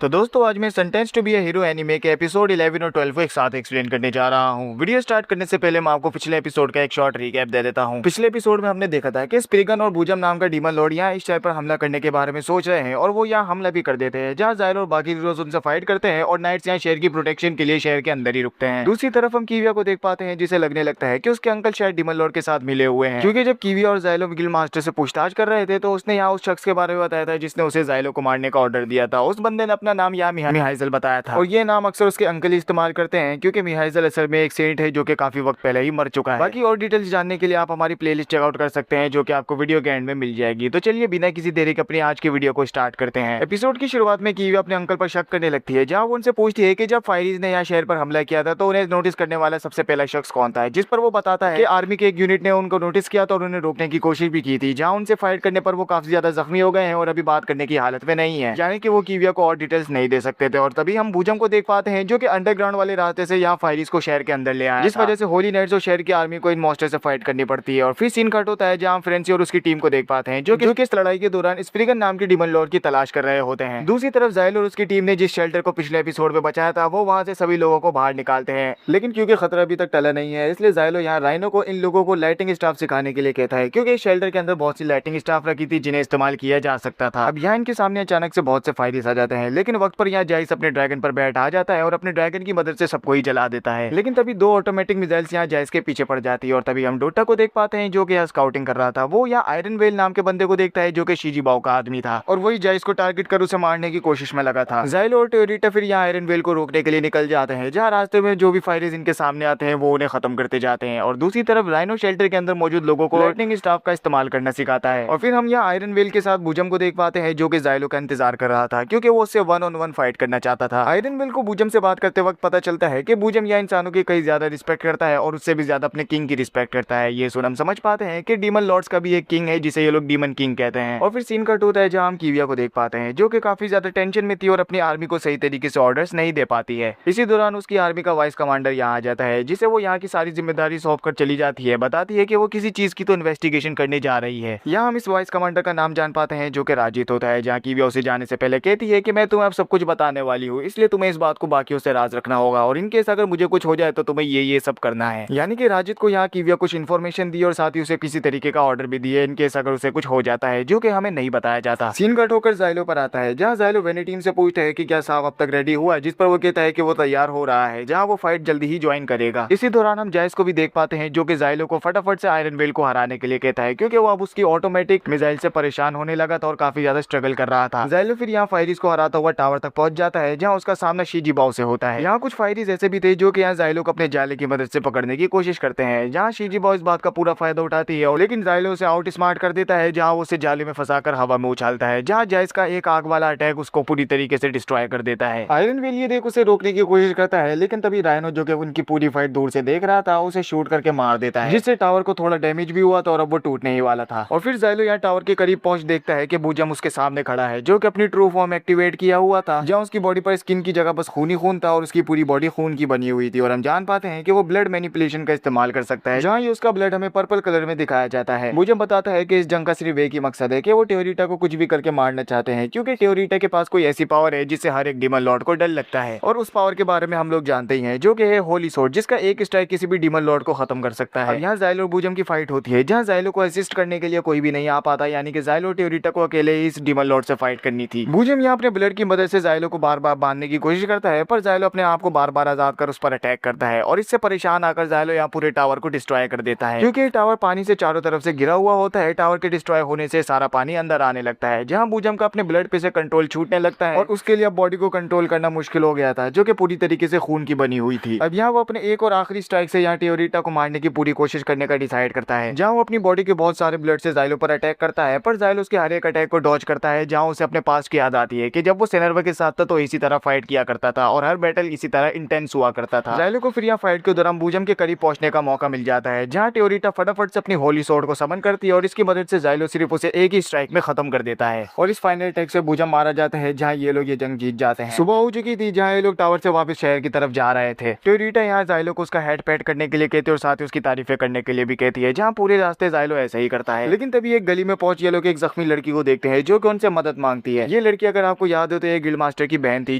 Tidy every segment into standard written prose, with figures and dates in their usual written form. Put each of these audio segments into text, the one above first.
तो दोस्तों आज मैं Sentenced to Be a Hero anime के एपिसोड 11 और 12 को एक साथ एक्सप्लेन करने जा रहा हूँ। वीडियो स्टार्ट करने से पहले मैं आपको पिछले एपिसोड का एक शॉर्ट रिकैप दे देता हूँ। पिछले एपिसोड में हमने देखा था कि स्प्रिगन और बुजम नाम का डीमन लॉर्ड यहाँ इस शहर पर हमला करने के बारे में सोच रहे हैं और वो यहाँ हमला भी कर देते हैं, जहाँ ज़ाइलो और बाकी हीरोज उनसे फाइट करते हैं और नाइट्स यहाँ शहर की प्रोटेक्शन के लिए शहर के अंदर ही रुकते हैं। दूसरी तरफ हम कीविया को देख पाते हैं, जिसे लगने लगता है कि उसके अंकल शायद डीमन लॉर्ड के साथ मिले हुए हैं, क्योंकि जब कीविया और ज़ाइलो गिल्ड मास्टर से पूछताछ कर रहे थे तो उसने यहाँ उस शख्स के बारे में बताया था जिसने उसे ज़ाइलो को मारने का ऑर्डर दिया था। उस बंदे ने अपना नाम यहाँ मिहाइजल बताया था और ये नाम अक्सर उसके अंकल ही इस्तेमाल करते हैं, क्योंकि मिहाइजल असल में एक सेंट है जो कि काफी वक्त पहले ही मर चुका है। बाकी और डिटेल्स जानने के लिए आप हमारी प्लेलिस्ट चेकआउट कर सकते हैं, जो कि आपको वीडियो के एंड में मिल जाएगी। तो चलिए बिना किसी देरी के अपनी आज की वीडियो को स्टार्ट करते हैं। एपिसोड की शुरुआत में कीविया अपने अंकल पर शक करने लगती है, जहाँ वो उनसे पूछती है कि जब फायरीज ने यहाँ शहर पर हमला किया था तो उन्हें नोटिस करने वाला सबसे पहला शख्स कौन था, जिस पर वो बताता है कि आर्मी के एक यूनिट ने उनको नोटिस किया और उन्हें रोकने की कोशिश भी की थी, जहाँ उनसे फाइट करने पर वो काफी ज्यादा जख्मी हो गए हैं और अभी बात करने की हालत में नहीं है, यानी कि वो कीविया को और डिटेल्स नहीं दे सकते थे। और तभी हम बुजम को देख पाते हैं जो कि अंडरग्राउंड वाले रास्ते से यहाँ फायरीज को शहर के अंदर ले आया, जिस वजह से होली नाइट्स और शहर की आर्मी को इन मॉन्स्टर से फाइट करनी पड़ती है। और फिर सीन कट होता है जहाँ फ्रेंसी और उसकी टीम को देख पाते हैं जो कि इस लड़ाई के दौरान स्प्रिगन नाम के डीमन लॉर्ड की तलाश कर रहे होते हैं। दूसरी तरफ ज़ाइलो और उसकी टीम ने जिस शेल्टर को पिछले एपिसोड में बचाया था वो वहां से सभी लोगों को बाहर निकालते हैं, लेकिन क्योंकि खतरा अभी तक टला नहीं है इसलिए ज़ाइलो यहाँ राइनो को इन लोगों को लाइटिंग स्टाफ सिखाने के लिए कहता है, क्योंकि इस शेल्टर के अंदर बहुत सी लाइटिंग स्टाफ रखी थी जिन्हें इस्तेमाल किया जा सकता था। अब यहाँ इनके सामने अचानक से बहुत से फायरिस आ जाते हैं, लेकिन वक्त पर यहाँ जाइस अपने ड्रैगन पर बैठ आ जाता है और अपने ड्रैगन की मदद से सबको ही जला देता है। लेकिन तभी दो ऑटोमेटिक मिसाइल्स यहाँ जाइस के पीछे पड़ जाती है और तभी हम डोटा को देख पाते हैं जो कि यहाँ स्काउटिंग कर रहा था। वो यहाँ आयरन वेल नाम के बंदे को देखता है जो कि शीजी बाओ का आदमी था और वही जाइस को टारगेट कर उसे मारने की कोशिश में लगा था। ज़ाइलो और टेओरिटा फिर यहाँ आयरन वेल को रोकने के लिए निकल जाते हैं, जहाँ रास्ते में जो भी फायरिस इनके सामने आते हैं वो उन्हें खत्म करते जाते हैं। और दूसरी तरफ राइनो शेल्टर के अंदर मौजूद लोगों को लाइटनिंग स्टाफ का इस्तेमाल करना सिखाता है। और फिर हम यहाँ आयरन वेल के साथ बुजम को देख पाते हैं जो कि ज़ाइलो का इंतजार कर रहा था, क्योंकि वो उससे 1-on-1 फाइट करना चाहता था। आयरन वेल को बुजम से बात करते वक्त पता चलता है कि बुजम यहाँ इंसानों की कई ज्यादा रिस्पेक्ट करता है और उससे भी ज्यादा अपने किंग की रिस्पेक्ट करता है। ये सुन हम समझ पाते हैं कि डीमन लॉर्ड्स का भी एक किंग है जिसे ये लोग डीमन किंग कहते हैं। और फिर सीन कट होता है जहाँ हम कीविया को देख पाते हैं जो कि काफी ज्यादा टेंशन में थी और अपनी आर्मी को सही तरीके से ऑर्डर्स नहीं दे पाती है। इसी दौरान उसकी आर्मी का वाइस कमांडर यहाँ आ जाता है, जिसे वो यहाँ की सारी जिम्मेदारी सौंप कर चली जाती है, बताती है कि वो किसी चीज की तो इन्वेस्टिगेशन करने जा रही है। यहाँ हम इस वाइस कमांडर का नाम जान पाते हैं जो कि राजित होता है, जहाँ कीविया उसे जाने से पहले कहती है कि मैं तुम्हें अब सब कुछ बताने वाली हूँ, इसलिए तुम्हें इस बात को बाकियों से राज रखना होगा और इनकेस अगर मुझे कुछ हो जाए तो तुम्हें ये सब करना है। यानी कि राजित को यहाँ कीविया कुछ इन्फॉर्मेशन दी और साथ ही उसे किसी तरीके का ऑर्डर भी दिए इनकेस अगर उसे कुछ हो जाता है, जो कि हमें नहीं बताया जाता। सीन कट होकर ज़ाइलो पर आता है, जहाँ ज़ाइलो वेनेटीन से पूछता है कि क्या साहब अब तक रेडी हुआ, जिस पर वो कहता है कि वो तैयार हो रहा है, जहाँ वो फाइट जल्दी ही ज्वाइन करेगा। इसी दौरान हम जाइस को भी देख पाते हैं जो कि ज़ाइलो को फटाफट से आयरन वेल को हराने के लिए कहता है, क्योंकि वो अब उसकी ऑटोमेटिक मिसाइल से परेशान होने लगा था और काफी ज्यादा स्ट्रगल कर रहा था। ज़ाइलो फिर यहाँ फायरिस को हराता हुआ टावर तक पहुंच जाता है, जहाँ उसका सामना शीजी बाओ से होता है। यहाँ कुछ फायरिस ऐसे भी थे जो कि यहाँ ज़ाइलो को अपने जाले की मदद से पकड़ने की कोशिश करते हैं, जहाँ शीजी बाओ इस बात का पूरा फायदा उठाती है और लेकिन ज़ाइलो उसे आउट स्मार्ट कर देता है, जहाँ वो उसे जाले में फंसाकर हवा में उछालता है, जहाँ जाइस का एक आग वाला अटैक उसको पूरी तरीके से डिस्ट्रॉय कर देता है। आयरन वेल ये देख उसे रोकने की कोशिश करता है, लेकिन तभी राइनो जो कि उनकी पूरी फाइट दूर से देख रहा था उसे शूट करके मार देता है, जिससे टावर को थोड़ा डैमेज भी हुआ था और अब वो टूटने ही वाला था। और फिर ज़ाइलो यहाँ टावर के करीब पहुंच देखता है कि बुजम उसके सामने खड़ा है जो कि अपनी ट्रू फॉर्म एक्टिवेट किया हुआ था, जहाँ उसकी बॉडी पर स्किन की जगह बस खून ही खून था और उसकी पूरी बॉडी खून की बनी हुई थी। और हम जान पाते हैं कि वो ब्लड मैनिपुलेशन का इस्तेमाल कर सकता है, जहाँ ये उसका ब्लड हमें पर्पल कलर में दिखाया जाता है। बुजम बताता है कि इस जंग का सिर्फ एक ही मकसद है कि वो टेओरिटा को कुछ भी करके मारना चाहते हैं, क्योंकि टेओरिटा के पास कोई ऐसी पावर है जिससे हर एक डीमन लॉर्ड को डर लगता है। और उस पावर के बारे में हम लोग जानते ही हैं जो कि है होली सोर्ड, जिसका एक स्ट्राइक किसी भी डीमन लॉर्ड को खत्म कर सकता है। यहाँ ज़ाइलो और बुजम की फाइट होती है, जहाँ ज़ाइलो को असिस्ट करने के लिए कोई भी नहीं आ पाता, यानी कि ज़ाइलो और टेओरिटा को अकेले ही इस डीमन लॉर्ड से फाइट करनी थी। बुजम यहाँ अपने ब्लड की मदद से ज़ाइलो को बार बार बांधने की कोशिश करता है, पर ज़ाइलो अपने आप को बार बार आजाद कर उस पर अटैक करता है और इससे परेशान आकर ज़ाइलो यहाँ पूरे टावर को डिस्ट्रॉय कर देता है, क्योंकि टावर पानी से चारों तरफ से घिरा हुआ होता है। टावर के डिस्ट्रॉय होने से सारा पानी अंदर आने लगता है, जहाँ बुजम का अपने ब्लड पे से कंट्रोल छूटने लगता है और उसके लिए अब बॉडी को कंट्रोल करना मुश्किल हो गया था, जो कि पूरी तरीके से खून की बनी हुई थी। अब यहाँ वो अपने एक और आखिरी स्ट्राइक से यहाँ टेओरिटा को मारने की पूरी कोशिश करने का डिसाइड करता है, जहाँ वो अपनी बॉडी के बहुत सारे ब्लड से ज़ाइलो पर अटैक करता है, पर ज़ाइलो उसके हर एक अटैक को डॉज करता है, जहाँ उसे अपने पास की याद आती है कि जब वो सेनर्वा के साथ था तो इसी तरह फाइट किया करता था और हर बैटल इसी तरह इंटेंस हुआ करता था। ज़ाइलो को फिर यहाँ फाइट के दौरान बुजम के करीब पहुंचने का मौका मिल जाता है, जहाँ टेओरिटा फटाफट से अपनी होली सोर्ड को समन करती है और इसकी मदद से ज़ाइलो सिर्फ उसे एक ही स्ट्राइक में खत्म कर देता है और इस फाइनल अटैक से बुजम मारा जाता है, जहाँ ये लोग ये जंग जीत जाते हैं। सुबह हो चुकी थी, जहाँ ये लोग टावर से वापस शहर की तरफ जा रहे थे। टेओरिटा यहाँ ज़ाइलो को उसका हेड पैट करने के लिए कहती है और साथ ही उसकी तारीफें करने के लिए भी कहती है, जहाँ पूरे रास्ते ज़ाइलो ऐसे ही करता है। लेकिन तभी एक गली में पहुंच ये लोग एक जख्मी लड़की को देखते हैं जो कि उनसे मदद मांगती है। ये लड़की अगर आपको याद हो तो तो ये गिल्ड मास्टर की बहन थी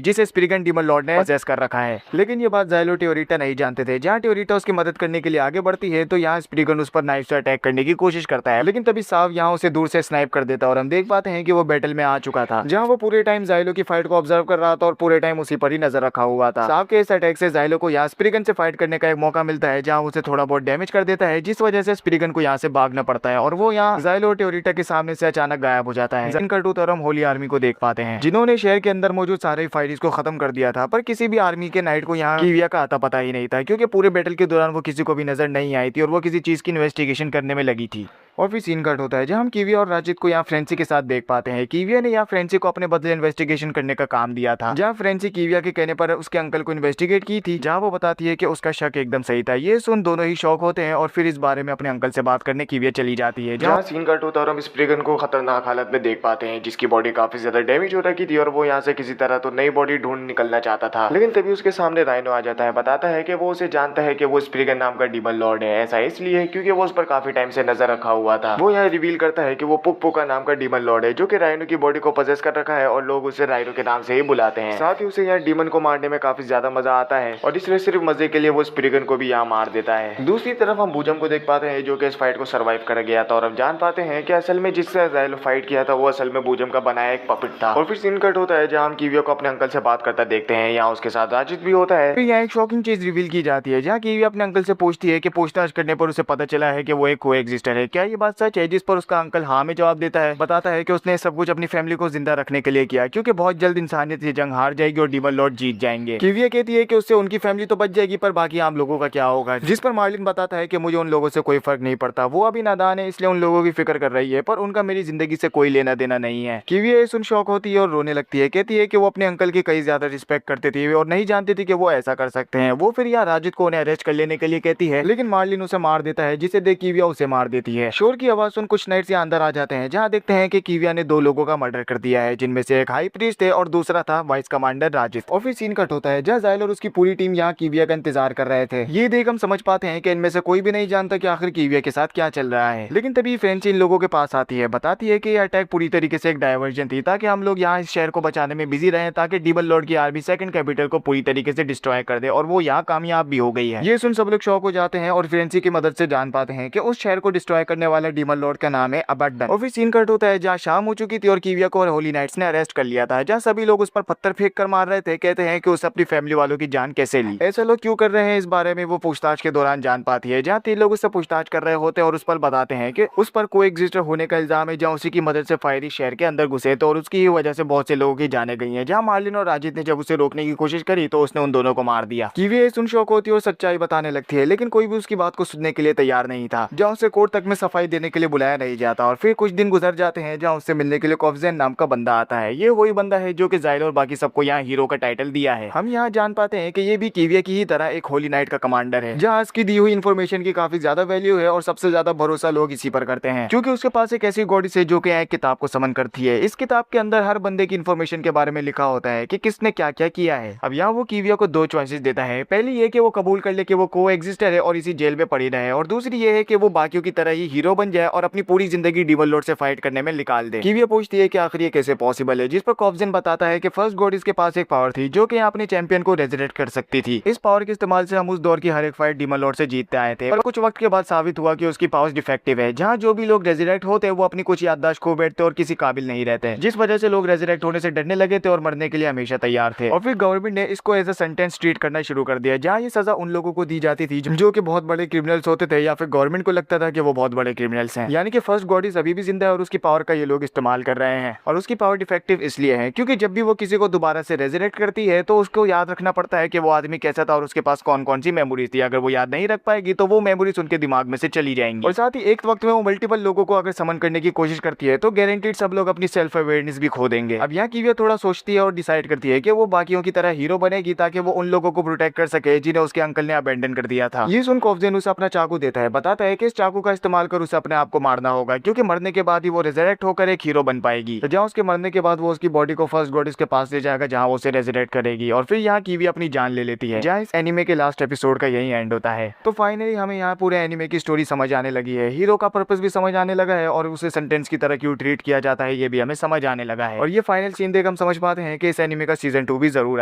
जिसे स्प्रिगन डीमन लॉर्ड ने पजेस कर रखा है। लेकिन ये बात ज़ाइलो टेओरिटा नहीं जानते थे। जहाँ टेओरिटा उसकी मदद करने के लिए आगे बढ़ती है तो यहाँ स्प्रिगन उस पर नाइफ से अटैक करने की कोशिश करता है, लेकिन तभी साव यहाँ उसे दूर से स्नाइप कर देता है और हम देख पाते हैं कि वो बैटल में आ चुका था, जहाँ वो पूरे टाइम ज़ाइलो की फाइट को ऑब्जर्व कर रहा था और पूरे टाइम उसी पर ही नजर रखा हुआ था। साव के इस अटैक से ज़ाइलो को यहाँ स्प्रिगन से फाइट करने का एक मौका मिलता है, जहाँ उसे थोड़ा बहुत डैमेज कर देता है, जिस वजह से स्प्रिगन को यहाँ से भागना पड़ता है और वो यहाँ ज़ाइलो और टेओरिटा के सामने से अचानक गायब हो जाता है। इनका टूथ और हम होली आर्मी को देख पाते हैं, जिन्होंने शहर के अंदर मौजूद सारे फाइटर्स को खत्म कर दिया था, पर किसी भी आर्मी के नाइट को यहाँ कीविया का आता पता ही नहीं था, क्योंकि पूरे बैटल के दौरान वो किसी को भी नजर नहीं आई थी और वो किसी चीज की इन्वेस्टिगेशन करने में लगी थी। और फिर सीन कट होता है जहाँ हम कीविया और राजित को यहाँ फ्रेंसी के साथ देख पाते हैं। कीविया ने यहाँ फ्रेंसी को अपने बदले इन्वेस्टिगेशन करने का काम दिया था, जहाँ फ्रेंसी कीविया के कहने पर उसके अंकल को इन्वेस्टिगेट की थी, जहाँ वो बताती है कि उसका शक एकदम सही था। ये सुन दोनों ही शौक होते हैं और फिर इस बारे में अपने अंकल से बात करने कीविया चली जाती है, जहाँ सीन कट होता है और हम स्प्रिगन को खतरनाक हालत में देख पाते हैं, जिसकी बॉडी काफी ज्यादा डैमेज हो रखी थी और वो यहाँ से किसी तरह तो नई बॉडी ढूंढ निकलना चाहता था। लेकिन तभी उसके सामने राइनो आ जाता है, बताता है कि वो उसे जानता है कि वो स्प्रिगन नाम का डीमन लॉर्ड है। ऐसा इसलिए है क्योंकि वो उस पर काफी टाइम से नजर रखा हुआ था। वो यहाँ रिवील करता है कि वो पुक नाम का डीमन लॉर्ड है, जो कि राइनो की बॉडी को पजेस कर रखा है और लोग उसे राइनो के नाम से ही बुलाते हैं। साथ ही उसे यहाँ डीमन को मारने में काफी ज्यादा मजा आता है और इसलिए सिर्फ मजे के लिए वो स्प्रिगन को भी यहाँ मार देता है। दूसरी तरफ हम बुजम को देख पाते हैं, जो कि इस फाइट को सर्वाइव कर गया था और हम जान पाते हैं कि असल में जिससे ज़ाइलो फाइट किया था वो असल में बुजम का बनाया एक पपेट था। और फिर सीन कट होता है जहाँ हम कीविया को अपने अंकल से बात करता देखते हैं, यहाँ उसके साथ राजित भी होता है। फिर यहाँ एक शॉकिंग चीज रिवील की जाती है, जहाँ कीविया अपने अंकल से पूछती है कि पूछताछ करने पर उसे पता चला है कि वो एक कोएग्जिस्टर है। क्या ये बात सच है? जिस पर उसका अंकल हाँ में जवाब देता है, बताता है कि उसने सब कुछ अपनी फैमिली को जिंदा रखने के लिए किया, क्योंकि बहुत जल्द इंसानियत ये जंग हार जाएगी और डीमन लॉर्ड जीत जाएंगे। कीविया कहती है कि उससे उनकी फैमिली तो बच जाएगी, पर बाकी आम लोगों का क्या होगा? जिस पर मार्लिन बताता है कि मुझे उन लोगों से कोई फर्क नहीं पड़ता, वो अभी नादान है इसलिए उन लोगों की फिक्र कर रही है, पर उनका मेरी जिंदगी से कोई लेना देना नहीं है। कीविया सुन शौक होती है और रोने लगती है, कहती है कि वो अपने अंकल की कई ज्यादा रिस्पेक्ट करती थी और नहीं जानती थी कि वो ऐसा कर सकते हैं। वो फिर यहाँ राजित को उन्हें अरेस्ट कर लेने के लिए कहती है, लेकिन मार्लिन उसे मार देता है, जिसे देख कीविया उसे मार देती है। शोर की आवाज सुन कुछ नाइट्स यहाँ अंदर आ जाते हैं, जहाँ देखते हैं कि कीविया ने 2 लोगों का मर्डर कर दिया है, जिनमें से एक हाई प्रीस्ट है और दूसरा था वाइस कमांडर राजित। और फिर सीन कट होता है जहाँ ज़ाइलो और उसकी पूरी टीम यहाँ कीविया का इंतजार कर रहे थे। ये देख हम समझ पाते हैं कि इनमें से कोई भी नहीं जानता कि आखिर कीविया के साथ क्या चल रहा है। लेकिन तभी फ्रेंची इन लोगों के पास आती है, बताती है कि यह अटैक पूरी तरीके से एक डायवर्जन थी, ताकि हम लोग यहाँ इस शहर को बचाने में बिजी रहे, ताकि डीमन लॉर्ड की आर्मी सेकंड कैपिटल को पूरी तरीके से डिस्ट्रॉय कर दे, और वो यहाँ कामयाब भी हो गई है। ये सुन सब लोग शॉक हो जाते हैं और फ्रेंची की मदद से जान पाते हैं कि उस शहर को डिस्ट्रॉय करने वाला डीमन लॉर्ड का नाम है अबेड्डन। और फिर सीन कट होता है जहाँ शाम हो चुकी थी और कीविया को और होली नाइट्स ने अरेस्ट कर लिया था, जहाँ सभी लोग उस पर पत्थर फेंक कर मार रहे थे। कहते हैं कि उस अपनी फैमिली वालों की जान कैसे ली, ऐसे लोग क्यों कर रहे हैं, इस बारे में वो पूछताछ के दौरान जान पाती है, जहाँ 3 लोग उससे पूछताछ कर रहे होते हैं और उस पर बताते हैं कि उस पर कोएग्जिस्टर होने का इल्जाम है, जहाँ उसी की मदद से फायरी शहर के अंदर घुसे थे और उसकी ही वजह से बहुत से लोगों की जाने गई हैं। जहाँ मार्लिन और राजित ने जब उसे रोकने की कोशिश करी तो उसने उन दोनों को मार दिया। कीविया सुन शौक होती है और सच्चाई बताने लगती है, लेकिन कोई भी उसकी बात को सुनने के लिए तैयार नहीं था, जहाँ उसे कोर्ट तक में सफाई देने के लिए बुलाया नहीं जाता। और फिर कुछ दिन गुजर जाते हैं, जहाँ उससे मिलने के लिए कॉफ्जेन नाम का बंदा आता है। ये वही बंदा है जो कि ज़ाइलो और बाकी सबको यहाँ हीरो का टाइटल दिया है। हम यहाँ जान पाते हैं कि ये भी कीविया की ही तरह एक होली नाइट का कमांडर है, जहाँ इसकी दी हुई इन्फॉर्मेशन की काफी ज्यादा वैल्यू है और सबसे ज्यादा भरोसा लोग इसी पर करते हैं, क्योंकि उसके पास एक ऐसी गॉडेस है जो कि एक किताब को समन करती है। इस किताब के अंदर हर बंदे की इन्फॉर्मेशन के बारे में लिखा होता है कि किसने क्या क्या किया है। अब यहाँ वो कीविया को 2 चॉइसेस देता है। पहली ये कि वो कबूल कर ले कि वो कोएग्जिस्टर है और इसी जेल में पड़ी रहे, और दूसरी ये है कि वो बाकियों की तरह ही हीरो बन जाए और अपनी पूरी जिंदगी डीमन लॉर्ड से फाइट करने में निकाल दे। कीविया पूछती है कि आखिर ये कैसे पॉसिबल है, जिस पर कॉफ्जेन बताता है कि फर्स्ट गॉडेस के पास एक पावर थी जो कि अपने चैंपियन को रेजरेक्ट कर सकती थी। इस पावर के इस्तेमाल से हम उस दौर की हर एक फाइट डीमन लॉर्ड से जीतते आए थे, पर कुछ वक्त के बाद साबित हुआ कि उसकी पावर्स डिफेक्टिव है, जहाँ जो भी लोग रेजरेक्ट होते वो अपनी कुछ याददाश्त खो बैठते और किसी काबिल नहीं रहते, जिस वजह से लोग रेजरेक्ट होने से डरने लगे थे और मरने के लिए हमेशा तैयार थे। और फिर गवर्नमेंट ने इसको एज अ सेंटेंस ट्रीट करना शुरू कर दिया, जहाँ ये सजा उन लोगों को दी जाती थी जो कि बहुत बड़े क्रिमिनल्स होते थे, या फिर गवर्नमेंट को लगता था कि वो बहुत बड़े क्रिमिनल्स हैं। यानी कि फर्स्ट गॉडेस अभी भी जिंदा है और उसकी पावर का ये लोग इस्तेमाल कर रहे हैं। और उसकी पावर डिफेक्टिव इसलिए है क्योंकि जब भी वो किसी को दोबारा से रेजरेक्ट करती है तो उसको याद रखना पड़ता है कि वो आदमी कैसा था और उसके पास कौन कौन सी मेमोरीज थी। अगर वो याद नहीं रख पाएगी तो वो मेमोरीज उनके दिमाग में से चली जाएंगी। और साथ ही एक वक्त में वो मल्टीपल लोगों को अगर समन करने की कोशिश करती है तो गारंटीड सब लोग अपनी सेल्फ अवेयरनेस भी खो देंगे। अब यहाँ कीविया थोड़ा सोचती है और डिसाइड करती है कि वो बाकियों की तरह हीरो बनेगी, ताकि वो उन लोगों को प्रोटेक्ट कर सके जिन्हें उसके अंकल ने अबेंडन कर दिया था। ये सुन कॉफ्जेन उसे अपना चाकू देता है, बताता है कि इस चाकू का इस्तेमाल कर उसे अपने आप को मारना होगा, क्योंकि मरने के बाद ही वो रेजरेक्ट होकर एक हीरो बन पाएगी। तो जहाँ उसके मरने के बाद वो उसकी बॉडी को फर्स्ट गॉडेस के पास ले जाएगा, जहाँ वो उसे रेजरेक्ट करेगी, और फिर यहाँ कीवी अपनी जान ले लेती है। जहाँ इस एनिमे के लास्ट एपिसोड का यही एंड होता है। तो फाइनली हमें यहाँ पूरे एनिमे की स्टोरी समझ आने लगी है, हीरो का पर्पस भी समझ आने लगा है, और उसे सेंटेंस की तरह क्यों ट्रीट किया जाता है ये भी हमें समझ आने लगा है। और ये फाइनल सीन देख हम समझ पाते हैं कि इस एनिमे का सीजन 2 भी जरूर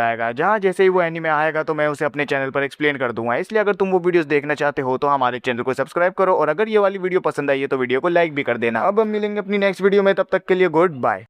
आएगा। जहाँ जैसे ही वो एनिमे आएगा तो मैं उसे अपने चैनल पर एक्सप्लेन कर दूंगा। इसलिए अगर तुम वो वीडियोस देखना चाहते हो तो हमारे चैनल को सब्सक्राइब करो, और अगर ये वाली वीडियो पसंद आई है तो वीडियो को लाइक भी कर देना। अब हम मिलेंगे अपनी नेक्स्ट वीडियो में, तब तक के लिए गुड बाय।